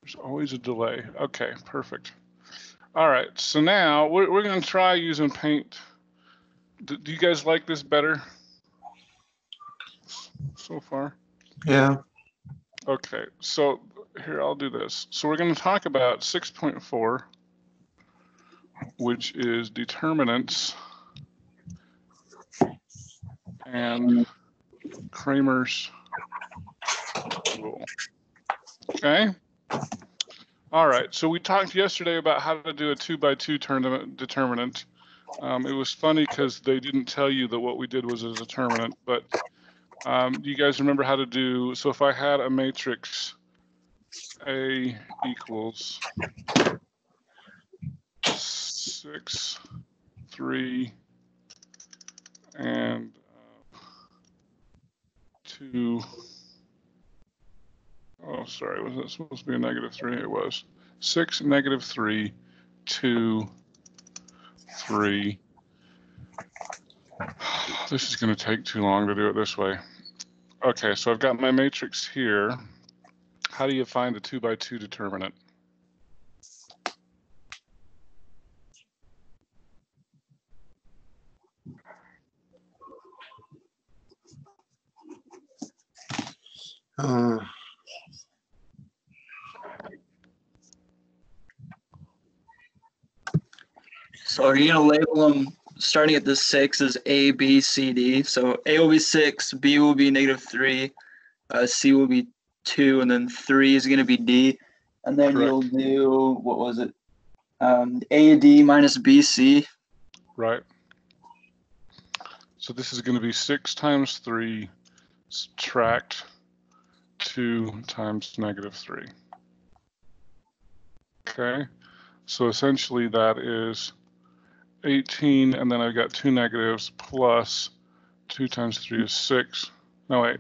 There's always a delay. Okay, perfect. All right, so now we're going to try using Paint. Do you guys like this better so far? Yeah. Okay, so here, I'll do this. So we're going to talk about 6.4, which is determinants and Kramer's rule. Okay. All right, so we talked yesterday about how to do a 2x2 tournament determinant. It was funny because they didn't tell you that what we did was a determinant, but do you guys remember how to do, so if I had a matrix A equals 6, 3, and 2, oh, sorry, was that supposed to be a -3? It was 6, -3, 2, 3. This is going to take too long to do it this way. Okay, so I've got my matrix here. How do you find the 2x2 determinant? So are you going to label them starting at the 6 as A, B, C, D? So A will be 6, B will be -3, C will be 2, and then 3 is going to be D. And then Correct. you'll do, what was it? AD minus BC. Right. So this is going to be 6 times 3 subtract 2 times -3. Okay. So essentially that is 18, and then I've got 2 negatives plus 2 times 3 is 6. No, wait.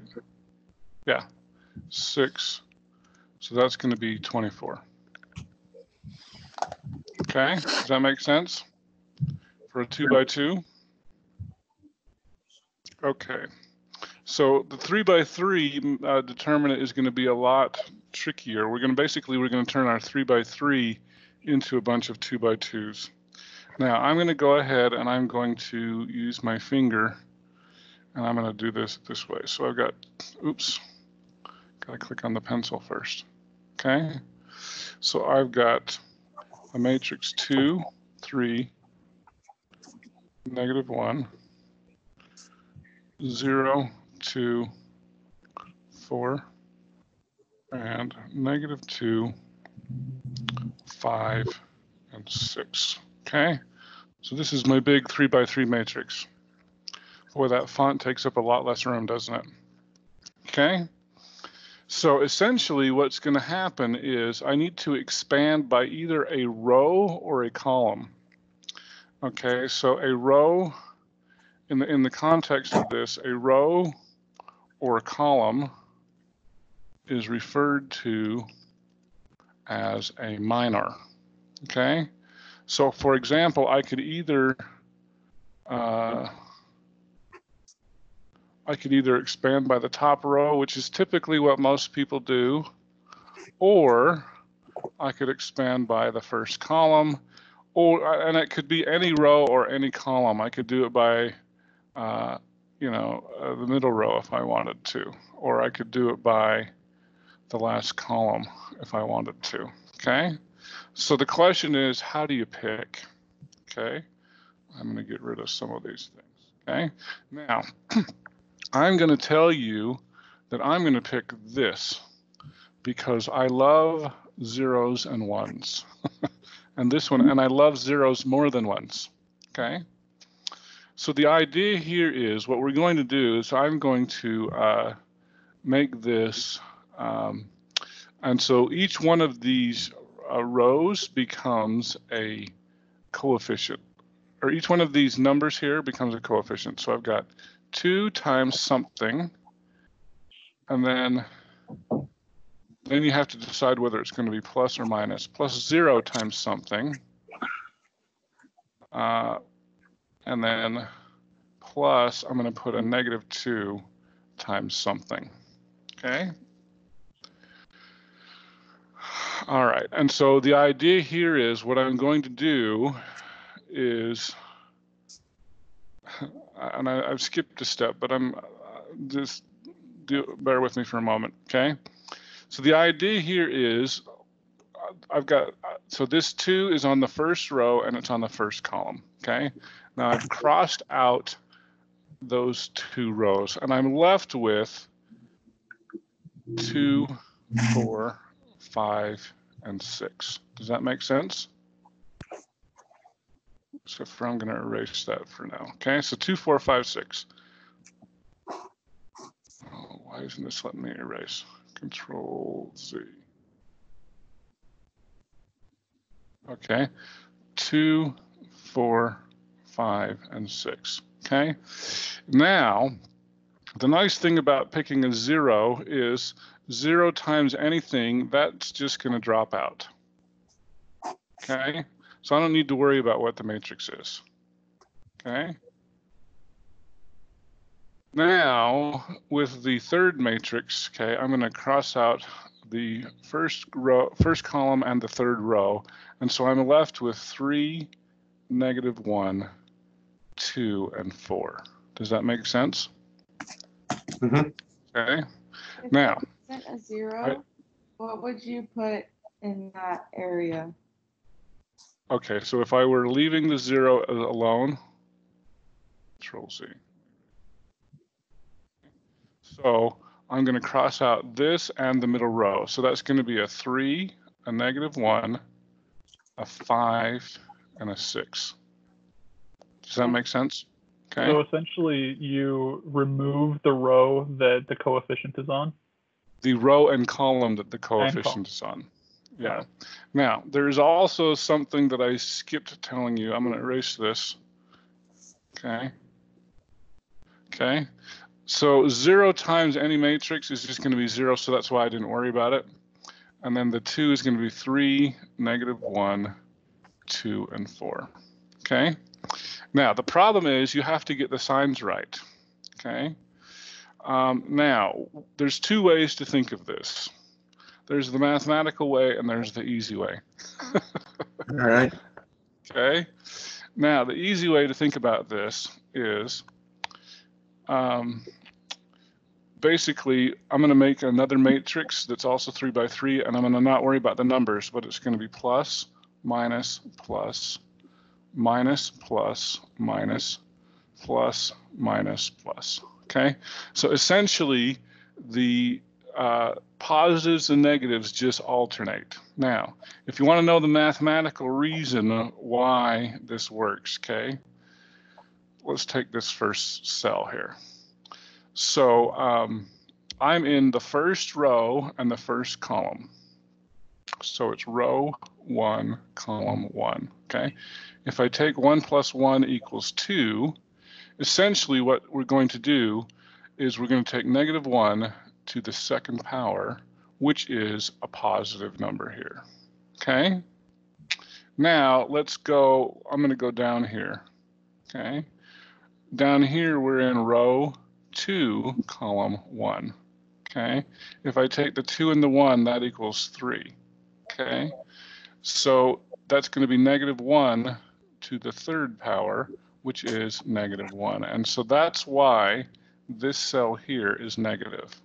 Yeah, 6. So that's going to be 24. Okay, does that make sense for a 2x2? Okay, so the 3x3 determinant is going to be a lot trickier. We're going to turn our 3x3 into a bunch of 2x2s. Now I'm going to go ahead and I'm going to use my finger, and I'm going to do this way. So I've got, oops, got to click on the pencil first. Okay, so I've got a matrix 2, 3, -1, 0, 2, 4, and -2, 5, and 6. Okay, so this is my big 3x3 matrix. Boy, that font takes up a lot less room, doesn't it? Okay, so essentially what's going to happen is I need to expand by either a row or a column. Okay, so a row, in the context of this, a row or a column is referred to as a minor. Okay, so for example, I could either expand by the top row, which is typically what most people do, or I could expand by the first column, and it could be any row or any column. I could do it by, the middle row if I wanted to, or I could do it by the last column if I wanted to. Okay, so the question is, how do you pick? Okay, I'm going to get rid of some of these things. Okay, now I'm going to tell you that I'm going to pick this because I love zeros and ones. And this one, and I love zeros more than ones. Okay, so the idea here is what we're going to do is I'm going to make this, and so each one of these rows becomes a coefficient, or each one of these numbers here becomes a coefficient. So I've got 2 times something, and then you have to decide whether it's going to be plus or minus. Plus 0 times something, and then plus, I'm going to put a -2 times something. Okay. All right, and so the idea here is what I'm going to do is, and I've skipped a step, but I'm just bear with me for a moment, okay? So the idea here is I've got, so this 2 is on the first row and it's on the first column, okay? Now I've crossed out those 2 rows and I'm left with 2, 4, 5, and 6. Does that make sense? So I'm going to erase that for now. Okay, so 2, 4, 5, 6. Oh, why isn't this letting me erase? Control Z. Okay, 2, 4, 5, and 6. Okay, now the nice thing about picking a 0 is 0 times anything, that's just going to drop out. Okay, so I don't need to worry about what the matrix is. Okay. Now, with the third matrix, okay, I'm going to cross out the first column and the third row, and so I'm left with 3, -1, 2, and 4. Does that make sense? Mm-hmm. Okay. If Now, it wasn't a 0, what would you put in that area? okay, so if I were leaving the 0 alone, Control Z. So I'm going to cross out this and the middle row. So that's going to be a 3, a -1, a 5, and a 6. Does that make sense? Okay. So essentially, you remove the row that the coefficient is on. The row and column that the coefficient is on. Yeah. Now, there's also something that I skipped telling you. I'm going to erase this. Okay. Okay. So 0 times any matrix is just going to be 0, so that's why I didn't worry about it. And then the 2 is going to be 3, -1, 2, and 4. Okay. Now, the problem is you have to get the signs right. Okay. Now, there's 2 ways to think of this. There's the mathematical way and there's the easy way. All right. Okay. Now, the easy way to think about this is basically, I'm going to make another matrix that's also 3 by 3, and I'm going to not worry about the numbers, but it's going to be plus, minus, plus, minus, plus, minus, plus, minus, plus. Okay, so essentially the positives and negatives just alternate. Now, if you want to know the mathematical reason why this works, okay, let's take this first cell here. So I'm in the first row and the first column. So it's row 1, column 1, okay? If I take 1 + 1 = 2, essentially what we're going to do is we're going to take -1 to the second power, which is a positive number here, okay? Now let's go, I'm going to go down here, okay? Down here we're in row 2, column 1, okay? If I take the 2 and the 1, that equals 3, okay? So that's going to be -1 to the third power, which is -1. And so that's why this cell here is negative,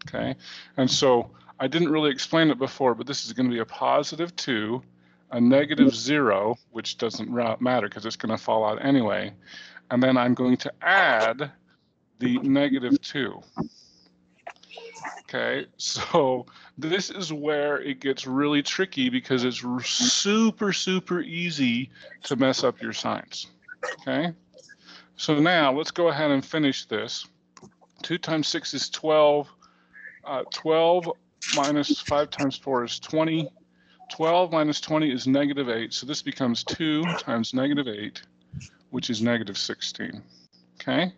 okay? And so I didn't really explain it before, but this is going to be a +2, a -0, which doesn't matter because it's going to fall out anyway. And then I'm going to add the -2. Okay, so this is where it gets really tricky because it's super easy to mess up your signs. Okay, so now let's go ahead and finish this. 2 times 6 is 12. 12 minus 5 times 4 is 20. 12 minus 20 is -8. So this becomes 2 times -8, which is -16. Okay.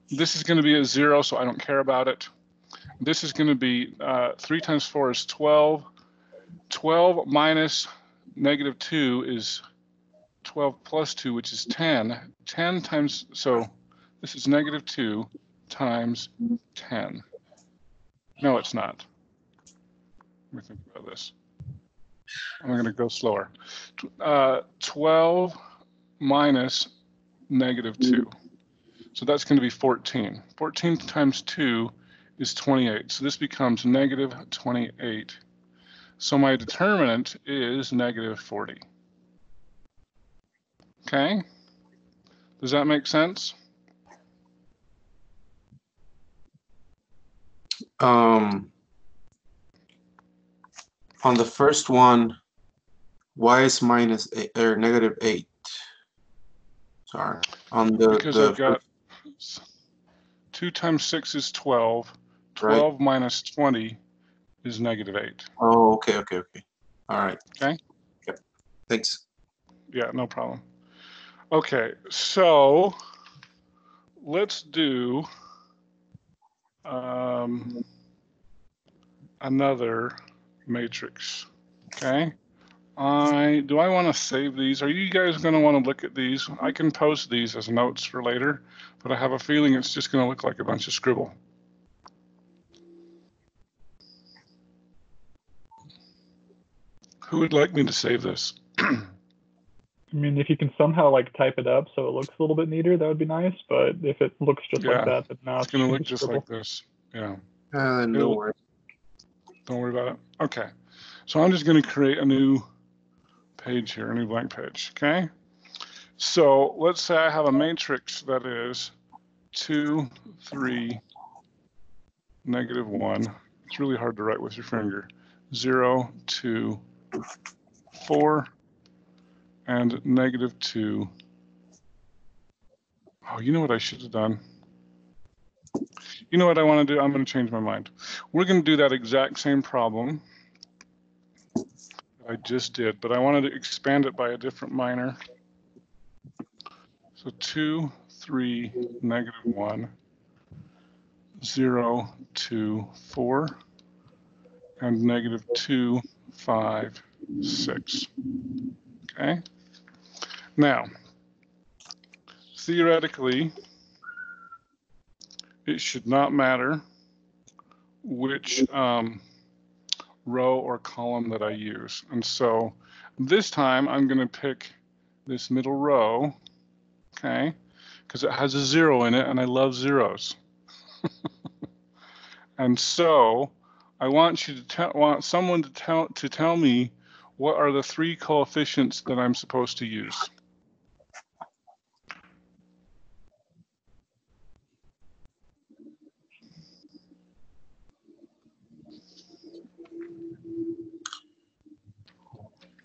This is going to be a 0, so I don't care about it. This is going to be 3 times 4 is 12. 12 minus -2 is 12 plus 2, which is 10. 10 times, so this is -2 times 10. No, it's not. Let me think about this. I'm going to go slower. 12 minus negative 2. So that's going to be 14. 14 times 2 is 28. So this becomes negative 28. So my determinant is negative 40. Okay? Does that make sense? On the first one, y is minus 8 or negative 8. Sorry. On the Because I've got 2 times 6 is 12. 12 right. minus 20 is negative 8. Oh, okay. All right. Okay. Yep. Thanks. Yeah, no problem. Okay, so let's do another matrix. Okay. Do I want to save these? Are you guys going to want to look at these? I can post these as notes for later, but I have a feeling it's just going to look like a bunch of scribble. Who would like me to save this? I mean, if you can somehow like type it up so it looks a little bit neater, that would be nice. But if it looks just like that, then now it's going to look just like this. Yeah. No worries. Don't worry about it. Okay. So I'm just going to create a new page here, a new blank page. Okay. So let's say I have a matrix that is 2, 3, negative 1. It's really hard to write with your finger. 0, 2, 4, and negative 2. Oh, you know what I should have done? You know what I want to do? I'm going to change my mind. We're going to do that exact same problem I just did, but I wanted to expand it by a different minor. So 2, 3, negative 1, 0, 2, 4, and negative 2, 5, 6. Okay. Now, theoretically, it should not matter which row or column that I use. And so this time I'm going to pick this middle row, okay, because it has a 0 in it and I love zeros. And so I want someone to tell me what are the 3 coefficients that I'm supposed to use.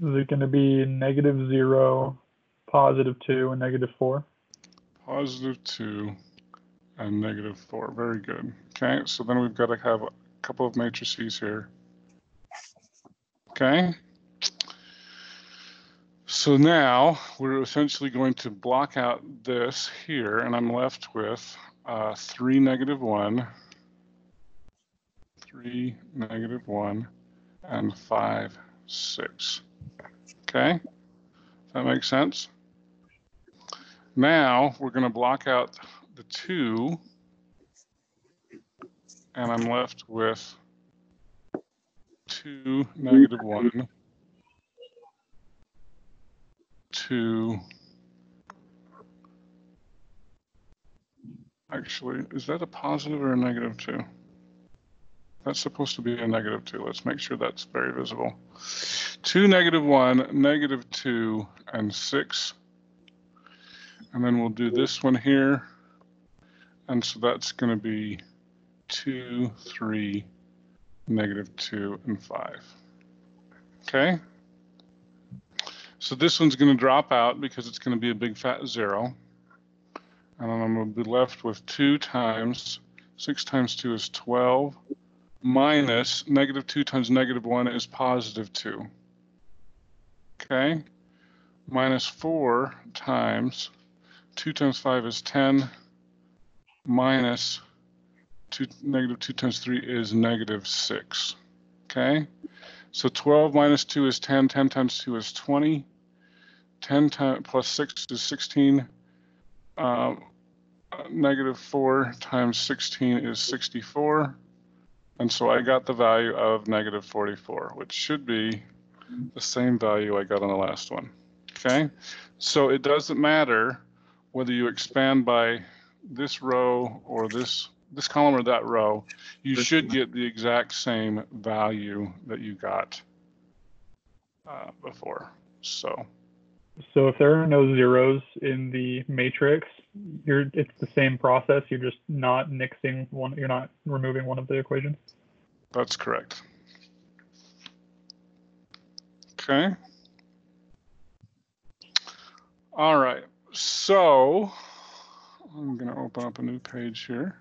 Is it going to be negative 0, positive 2, and negative 4? Positive 2 and negative 4. Very good. Okay, so then we've got to have a couple of matrices here. Okay. So now we're essentially going to block out this here, and I'm left with 3, negative 1, 3, negative 1, and 5, 6. Okay, that makes sense. Now we're going to block out the 2, and I'm left with 2, negative 1, 2. Actually, is that a positive or a negative 2? That's supposed to be a negative 2. Let's make sure that's very visible. 2, negative 1, negative 2, and 6. And then we'll do this one here. And so that's going to be 2, 3, negative 2, and 5. Okay? So this one's going to drop out because it's going to be a big fat 0. And then I'm going to be left with 2 times 6 times 2 is 12. Minus negative 2 times negative 1 is positive 2. Okay? Minus 4 times 2 times 5 is 10. Minus negative 2 times 3 is negative 6. Okay? So 12 minus 2 is 10. 10 times 2 is 20. 10 plus 6 is 16. Negative 4 times 16 is 64. And so I got the value of negative 44, which should be the same value I got on the last one. Okay, so it doesn't matter whether you expand by this row or this column or that row, you should get the exact same value that you got before. So if there are no zeros in the matrix, it's the same process. You're just not nixing one. You're not removing one of the equations. that's correct. Okay. All right. So I'm going to open up a new page here.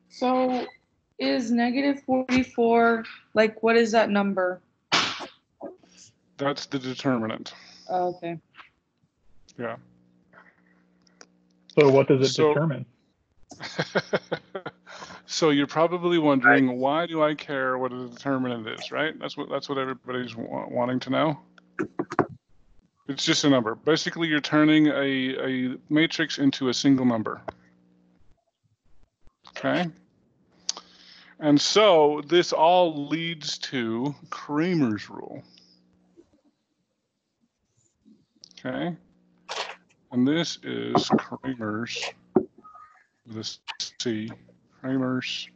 So is negative 44, like, what is that number? That's the determinant. Oh, okay. Yeah. So what does it determine? So you're probably wondering, why do I care what a determinant is, right? That's what everybody's wanting to know. It's just a number. Basically, you're turning a matrix into a single number. Okay. And so this all leads to Kramer's rule. Okay. And this is Kramer's, this C, Kramer's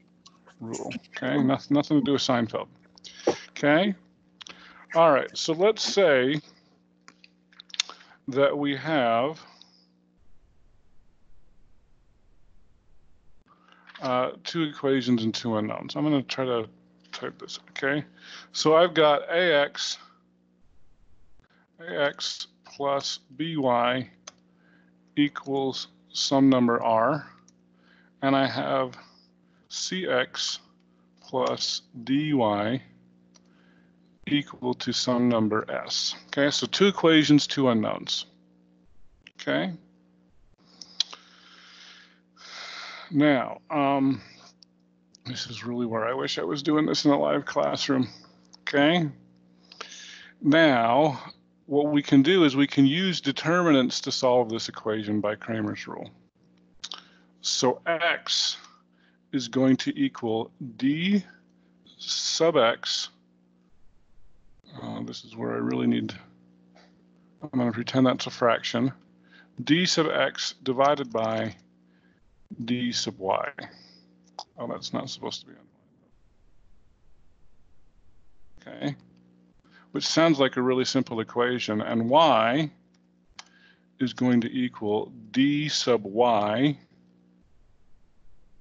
rule. Okay. Nothing to do with Seinfeld. Okay. All right. So let's say that we have two equations and two unknowns. I'm going to try to type this. Okay. So I've got AX plus BY equals some number R, and I have CX plus DY equal to some number S. Okay, so two equations, two unknowns. Okay. Now, this is really where I wish I was doing this in a live classroom. Okay. Now, what we can do is we can use determinants to solve this equation by Kramer's rule. So X is going to equal D sub X. This is where I really need, I'm going to pretend that's a fraction. D sub X divided by D sub Y. Oh, that's not supposed to be on. Okay. Which sounds like a really simple equation. And Y is going to equal D sub Y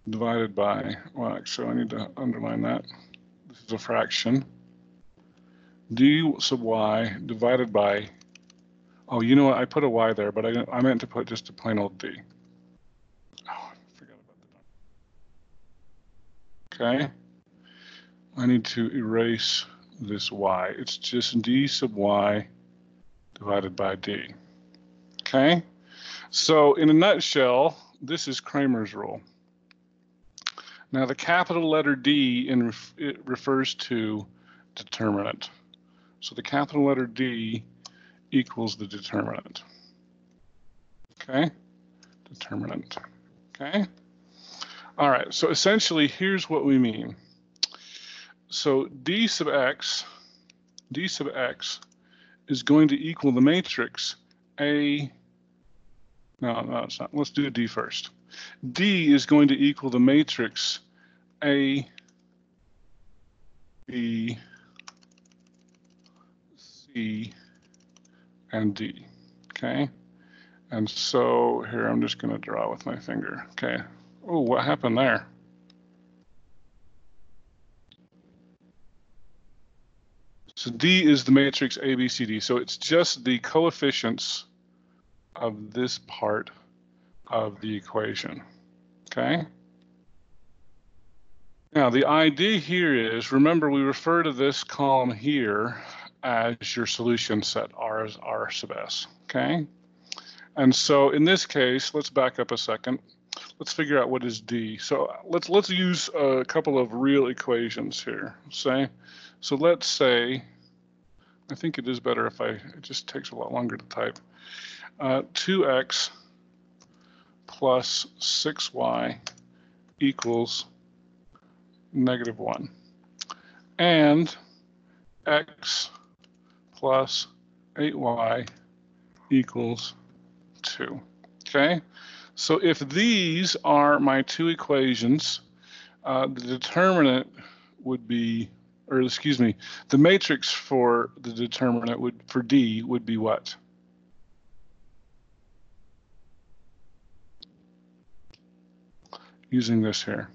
divided by, well, actually, I need to underline that. This is a fraction. D sub Y divided by, oh, you know what? I put a Y there, but I meant to put just a plain old D. Oh, I forgot about that. Okay. I need to erase this Y. It's just D sub Y divided by D. Okay. So in a nutshell, this is Kramer's rule. Now the capital letter D it refers to determinant. So the capital letter D equals the determinant. Okay, determinant. Okay. All right, so essentially here's what we mean. So D sub X is going to equal the matrix A, no, it's not. Let's do D first. D is going to equal the matrix A, B, C, and D, okay? And so here, I'm just gonna draw with my finger, okay? Oh, what happened there? So D is the matrix A, B, C, D. So it's just the coefficients of this part of the equation, okay? Now the idea here is, remember we refer to this column here as your solution set, R is R sub S, okay? And so in this case, let's back up a second. Let's figure out what is D. So let's use a couple of real equations here, say. So let's say, I think it is better if it just takes a lot longer to type. 2x plus 6y equals -1. and x plus 8y equals 2. Okay, so if these are my two equations, the determinant would be, or excuse me, the matrix for the determinant would, for D, would be what? Using this here.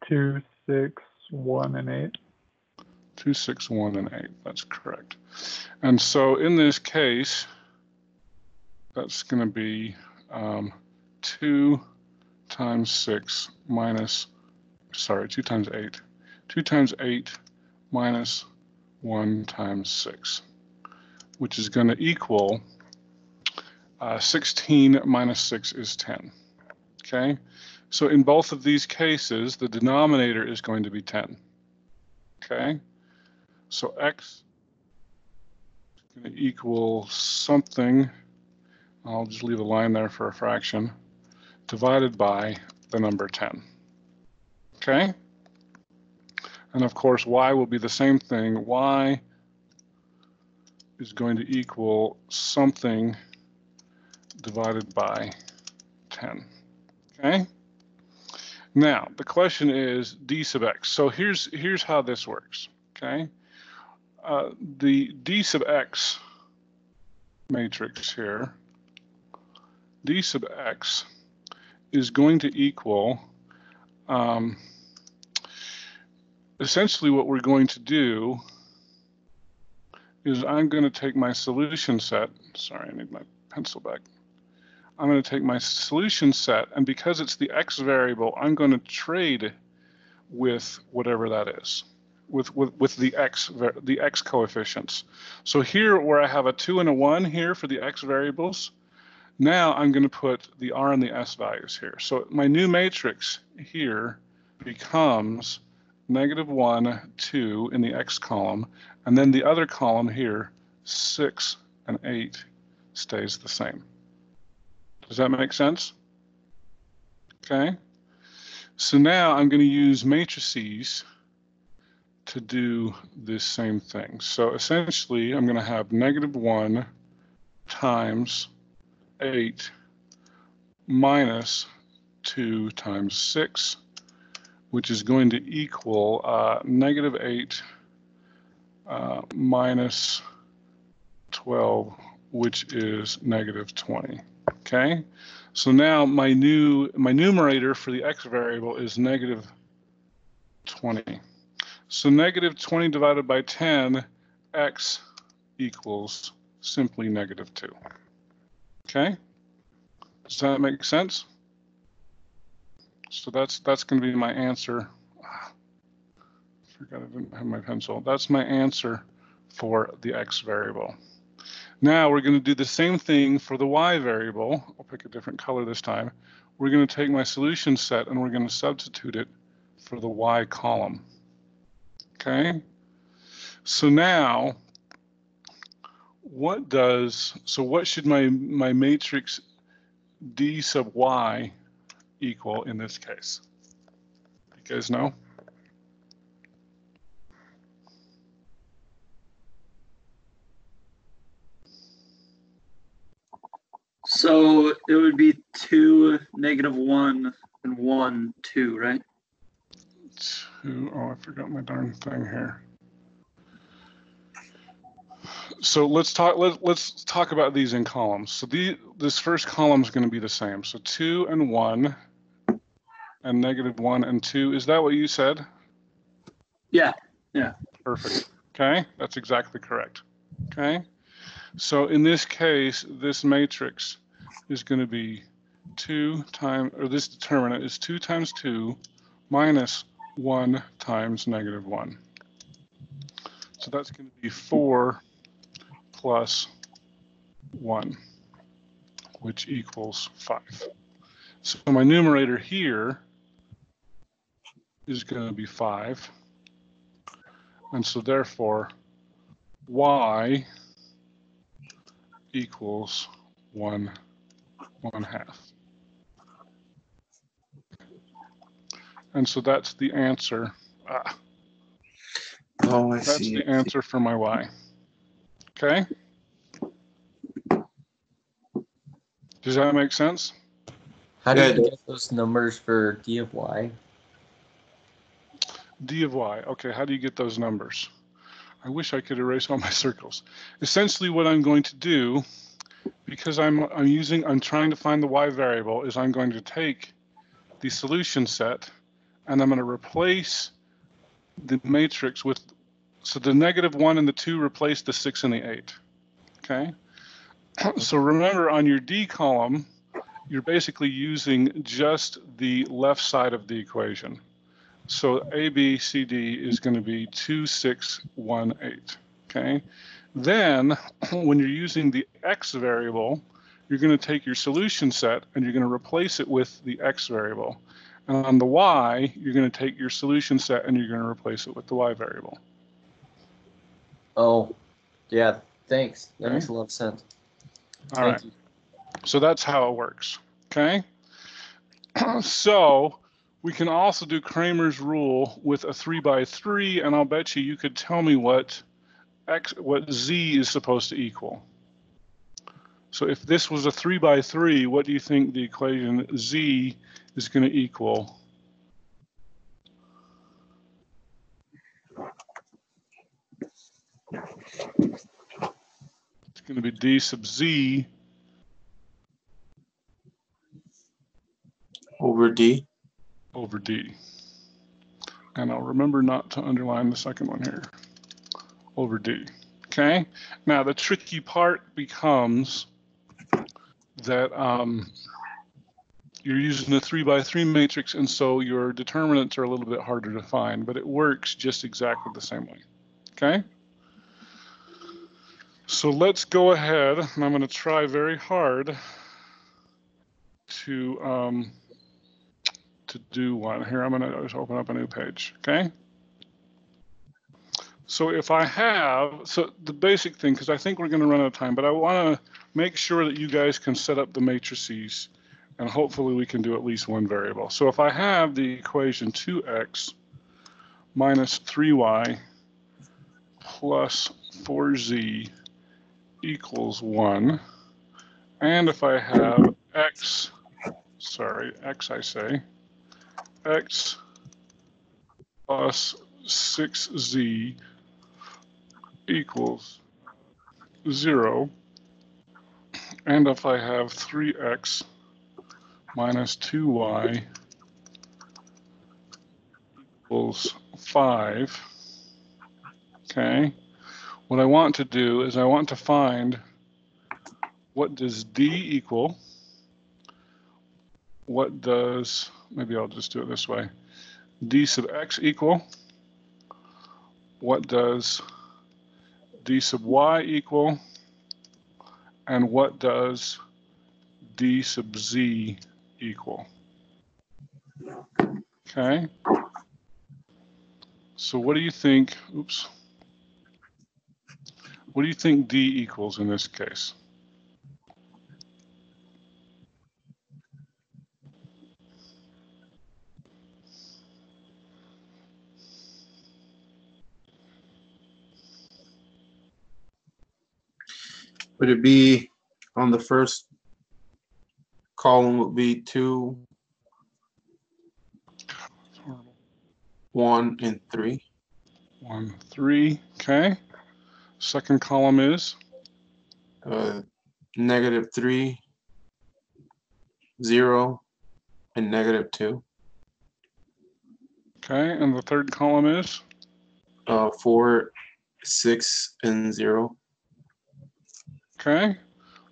2, 6, 1, and 8. 2, 6, 1, and 8. That's correct. And so in this case, that's going to be 2 times 6 minus, sorry, 2 times 8. 2 times 8 minus 1 times 6, which is going to equal 16 minus 6 is 10. Okay, so in both of these cases, the denominator is going to be 10. Okay, so x is going to equal something, I'll just leave a line there for a fraction, divided by the number 10. Okay, and of course y will be the same thing. Y is going to equal something divided by 10. Okay, now the question is d sub x. So here's how this works. Okay, the d sub x matrix here, d sub x is going to equal, essentially what we're going to do is I'm going to take my solution set, sorry, I need my pencil back. I'm going to take my solution set, and because it's the x variable, I'm going to trade with whatever that is, with the x coefficients. So here where I have a 2 and a 1 here for the x variables, now I'm going to put the r and the s values here. So my new matrix here becomes -1, 2 in the x column, and then the other column here, 6 and 8, stays the same. Does that make sense? Okay. So now I'm going to use matrices to do this same thing. So essentially, I'm going to have -1 times 8 minus 2 times 6, which is going to equal -8 minus 12, which is -20. Okay, so now my numerator for the x variable is -20. So -20 divided by 10, x equals simply -2. Okay, does that make sense? So that's going to be my answer. Forgot I didn't have my pencil. That's my answer for the x variable. Now we're going to do the same thing for the y variable. I'll pick a different color this time. We're going to take my solution set and we're going to substitute it for the y column. Okay, so now what should my matrix D sub y equal in this case? You guys know? So it would be 2, -1, and 1, 2, right? 2, oh, I forgot my darn thing here. So let's talk about these in columns. So this first column is going to be the same. So 2 and 1 and -1 and 2. Is that what you said? Yeah. Yeah. Perfect. Okay, that's exactly correct. Okay, so in this case, this matrix is going to be 2 times, or this determinant is 2 times 2 minus 1 times -1. So that's going to be 4 plus 1, which equals 5. So my numerator here is going to be 5. And so therefore, y equals 1/2. And so that's the answer. Oh, I That's see. the answer for my y. Okay? Does that make sense? How do Yeah, you get those numbers for d of y? D of y. Okay, how do you get those numbers? I wish I could erase all my circles. Essentially what I'm going to do, because I'm trying to find the y variable, is I'm going to take the solution set and I'm going to replace the matrix with, so the -1 and the 2 replace the 6 and the 8. Okay? So remember on your D column, you're basically using just the left side of the equation. So A, B, C, D is going to be 2, 6, 1, 8. Okay? Then when you're using the X variable, you're going to take your solution set and you're going to replace it with the X variable. And on the Y, you're going to take your solution set and you're going to replace it with the Y variable. Oh, yeah, thanks. That Okay. makes a lot of sense. All right. Thank you. So that's how it works. Okay? So we can also do Kramer's rule with a 3x3, and I'll bet you could tell me what Z is supposed to equal. So if this was a 3x3, what do you think the equation Z is going to equal? It's going to be D sub Z over D. over D. And I'll remember not to underline the second one here. Over D. Okay? Now the tricky part becomes that you're using a 3x3 matrix, and so your determinants are a little bit harder to find, but it works just exactly the same way. Okay? So let's go ahead, and I'm going to try very hard to do one. Here, I'm going to just open up a new page. Okay? So if I have, so the basic thing, because I think we're going to run out of time, but I want to make sure that you guys can set up the matrices, and hopefully we can do at least one variable. So if I have the equation 2x minus 3y plus 4z equals 1, and if I have x plus 6z equals 0, and if I have 3x minus 2y equals 5, okay, what I want to do is I want to find what does D equal, what does, maybe I'll just do it this way, D sub x equal, what does D sub y equal, and what does D sub z equal. Okay. So what do you think, oops, what do you think D equals in this case? Would it be on the first column would be 2, 1, and 3. 1, 3, okay. Second column is? -3, 0, and -2. Okay, and the third column is? 4, 6, and 0. Okay,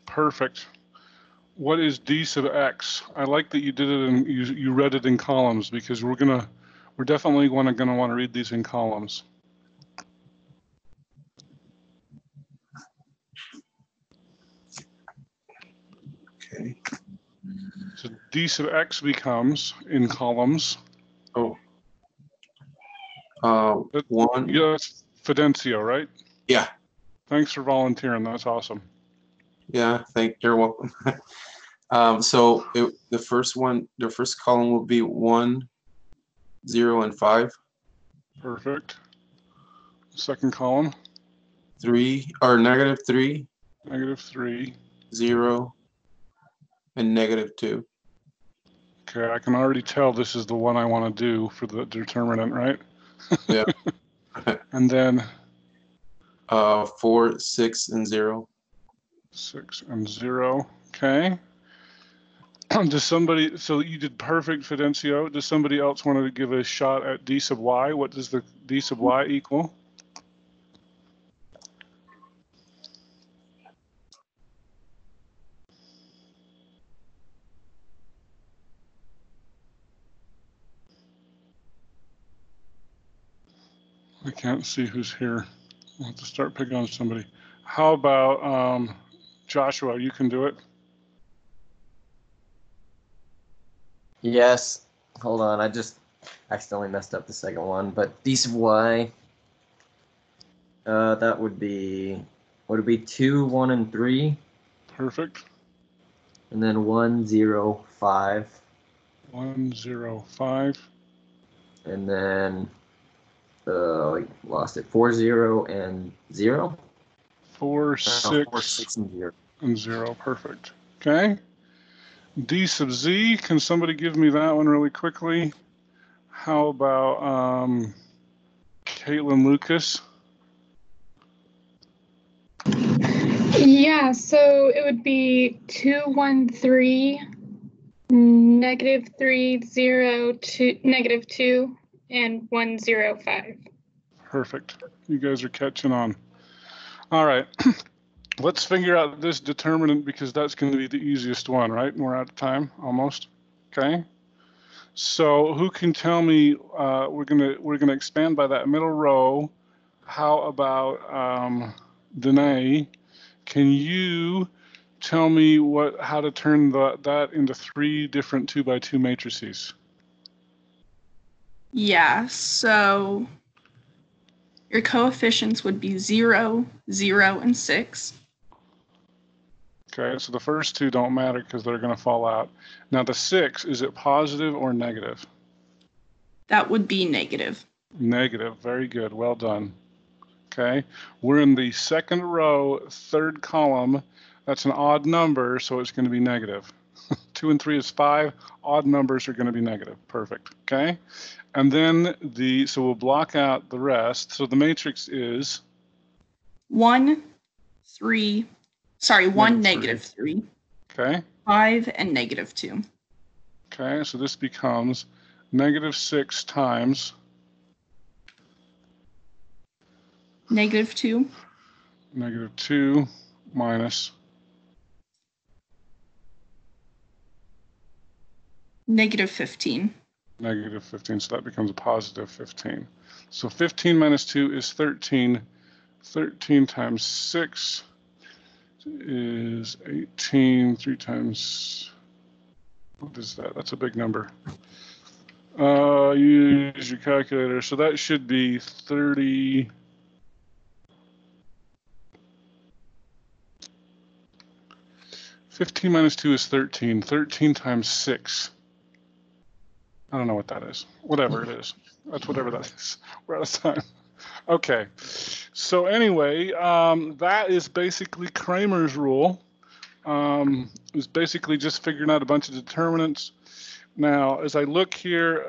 perfect. What is D sub x? I like that you did it and you read it in columns, because we're definitely gonna want to read these in columns. Okay. So D sub x becomes in columns. Oh. 1. Yeah, that's Fidencio, right? Yeah. Thanks for volunteering. That's awesome. Yeah. You're welcome. So the first column will be 1, 0, and 5. Perfect. Second column, 3, or negative 3, -3. 0, and negative 2. Okay, I can already tell this is the one I want to do for the determinant, right? Yeah. And then 4, 6, and 0. 6 and 0. Okay. Does somebody, so you did perfect, Fidencio. Does somebody else want to give a shot at d sub y? What does the d sub y equal? I can't see who's here. I'll have to start picking on somebody. How about Joshua? You can do it. Yes. Hold on. I just accidentally messed up the second one. But d sub y, that would be 2, 1, and 3, Perfect. and then 1, 0, 5, 1, 0, 5. and then I lost it. 4, 0, and 0. 4, 6, 4, 6, and 0. and 0. Perfect. Okay. D sub z. Can somebody give me that one really quickly? How about Caitlin Lucas? Yeah, so it would be 2, 1, 3, negative 3, 0, 2, negative 2, and 1, 0, 5. Perfect. You guys are catching on. All right. Let's figure out this determinant because that's going to be the easiest one, right? And we're out of time almost. Okay. So who can tell me? We're gonna expand by that middle row. How about Danae? Can you tell me how to turn that into 3 different 2x2 matrices? Yeah, so your coefficients would be 0, 0, and 6. Okay, so the first 2 don't matter because they're going to fall out. Now the 6, is it positive or negative? That would be negative. Negative, very good, well done. Okay, we're in the second row, third column. That's an odd number, so it's going to be negative. 2 and 3 is 5. Odd numbers are going to be negative. Perfect. Okay, and then so we'll block out the rest. So the matrix is 1, 3, sorry, 1, negative 3. Okay. 5 and negative 2. Okay, so this becomes negative 6 times negative 2. Negative 2 minus Negative 15. negative 15, so that becomes a positive 15. So 15 minus 2 is 13. 13 times 6 is 18. 3 times, what is that? That's a big number. Use your calculator. So that should be 30. Fifteen minus 2 is 13. 13 times 6. I don't know what that is. Whatever it is. That's whatever that is. We're out of time. Okay. So anyway, that is basically Kramer's rule. It's basically just figuring out a bunch of determinants. Now, as I look here,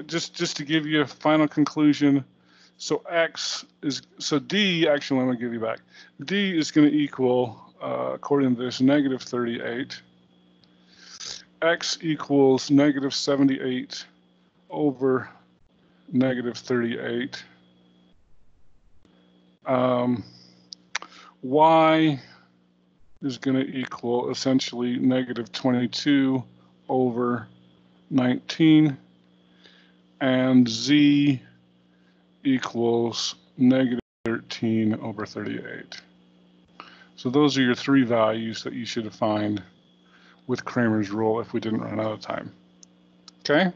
just to give you a final conclusion, so D, actually, let me give you back. D is going to equal, according to this, negative 38. X equals negative 78 over negative 38. Y is going to equal essentially negative 22 over 19. And Z equals negative 13 over 38. So those are your 3 values that you should find with Kramer's rule if we didn't run out of time. Okay?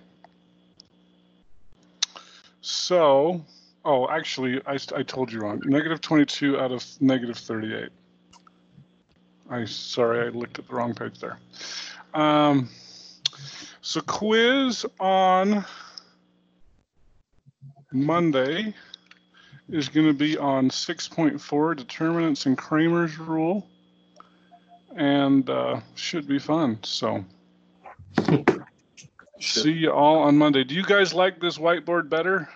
So, oh, actually, I told you wrong. Negative 22 out of negative 38. Sorry, I looked at the wrong page there. So quiz on Monday is going to be on 6.4 Determinants and Kramer's rule, and should be fun. So see you all on Monday. Do you guys like this whiteboard better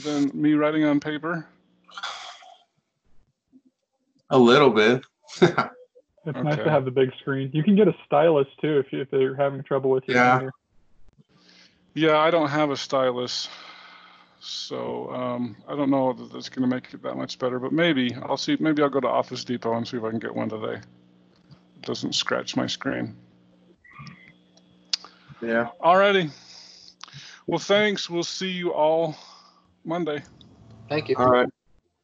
than me writing on paper? A little bit. It's nice Okay. to have the big screen. You can get a stylus too if they're having trouble with your Yeah. finger. Yeah, I don't have a stylus, so I don't know that that's going to make it that much better, but maybe I'll see. Maybe I'll go to Office Depot and see if I can get one today. It doesn't scratch my screen. Yeah. Alrighty. Well, thanks. We'll see you all Monday. Thank you. All right.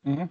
Mhm.